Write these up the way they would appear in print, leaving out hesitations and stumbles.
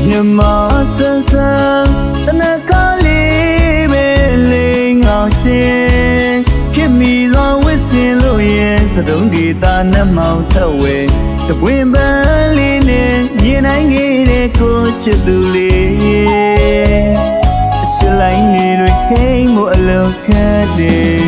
မြန်မာဆန်းဆန်းတနခါလေးပဲလေးငောင်ချင်းခင်မီလောဝစ်စင်လို့ရဲ့စတုံးဒီတာနှမောင်ထက်ဝဲတပွင့်ပန်းလေးနဲ့မြင်နိုင်ခဲ့တဲ့ကိုချစ်သူလေးအချစ်လိုက်နေတွေထိန်မှုအလုံးခတ်တယ်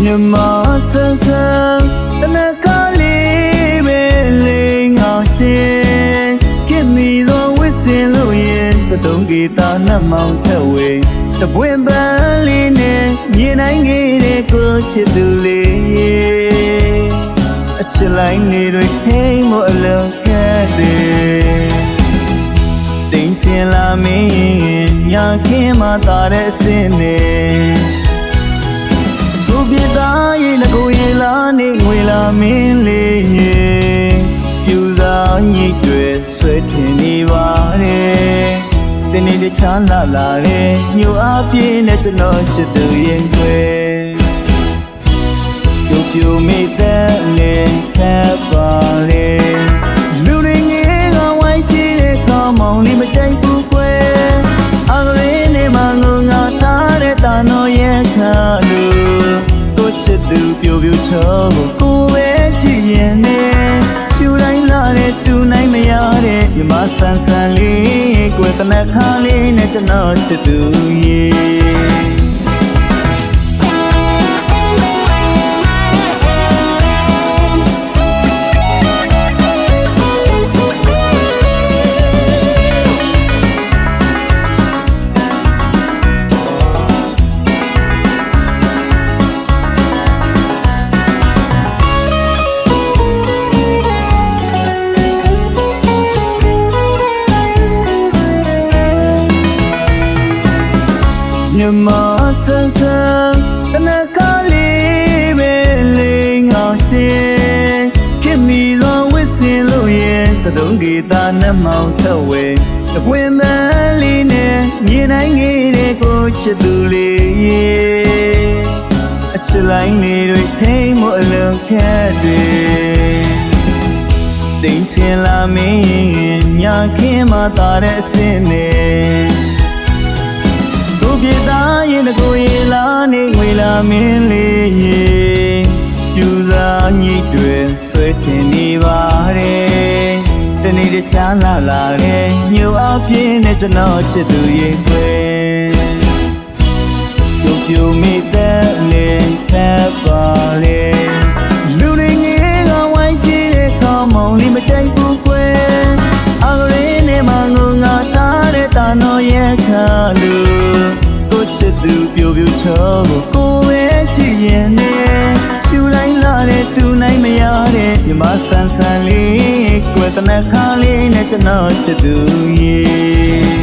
မြန်မာဆန်းဆန်းတနခါလေးပဲလေးငောင်ချင်းခင်မီသောဝစ်စင်လို့ရဲ့စတုံးဂီတာနှမောင်ထက်ဝဲတပွင့်ပန်းလေးနဲ့မြင်နိုင်ခဲ့တဲ့ကိုချစ်သူလေးအချစ်လိုက်နေတွေထိန်မှုအလုံးခတ်တယ်တိမ်စင်လာမင်းညာခင်းမှာတာတဲ့အစင်းနဲ့ဆိုပြသားရဲ့ငကိုရေလာနေငွေလာမင်းလေးရဲ့ပြူစားညစ်တွေဆွဲထင်နေပါတယ်တနေ့တခြားလာလာတဲ့ညိုအပြင်းနဲ့ကျွန်တော်ချစ်သူရင်ခွဲပြူပြူမိတဲ့လေထပ်ပါလေလူတွေငယ်ကဝိုင်းချီတဲ့ခေါင်းမောင်လေးမကြိုက်ဘူးကွယ်အကလေးနဲ့မှငုံငါထားတဲ့တာနော်ရဲ့ခါလူချစ်သူပြိုပြိုချောကိုပဲကြည့်ရင်နဲ့ရှူတိုင်းလာတဲ့တူနိုင်မရတဲ့မြမဆန်းဆန်းလေးကိုယ်တနခါလေးနဲ့ကျွန်တော်ချစ်သူရဲ့မြန်မာဆန်းဆန်းတနခါလေးပဲလေးငောင်ချင်းခင်မီသောဝစ်စင်လို့ရဲ့စတုံးဂီတာနှမောင်ထက်ဝဲတပွင့်ပန်းလေးနဲ့မြင်နိုင်ခဲ့တဲ့ကိုချစ်သူလေးအချစ်လိုက်နေတွေထိန်မှုအလုံးခတ်တယ်တိမ်စင်လာမင်းညာခင်းမှာတာတဲ့အစင်းနဲ့ဆိုပြသားရဲ့ငကိုရေလာနေငွေလာမင်းလေးရဲ့ပြူစားညစ်တွေဆွဲထင်နေပါတယ်တနေ့တခြားလာလာတဲ့ညိုအပြင်းနဲ့ကျွန်တော်ချစ်သူရဲ့ခွဲပြူပြူမိတဲ့လေထပ်ပါလေလူတွေငယ်ကဝိုင်းကြည့်တဲ့ခေါင်းမောင်လေးမကြိုက်ဘူးကွယ်အကလေးနဲ့မှငုံငါထားတဲ့တာနော်ရဲ့ခါလူချစ်သူပြိုပြိုချောကိုပဲကြည့်ရင်နဲ့ရှူတိုင်းလာတဲ့တူနိုင်မရတဲ့မြမဆန်းဆန်းလေးကိုယ်တနခါလေးနဲ့ကျွန်တော်ချစ်သူရဲ့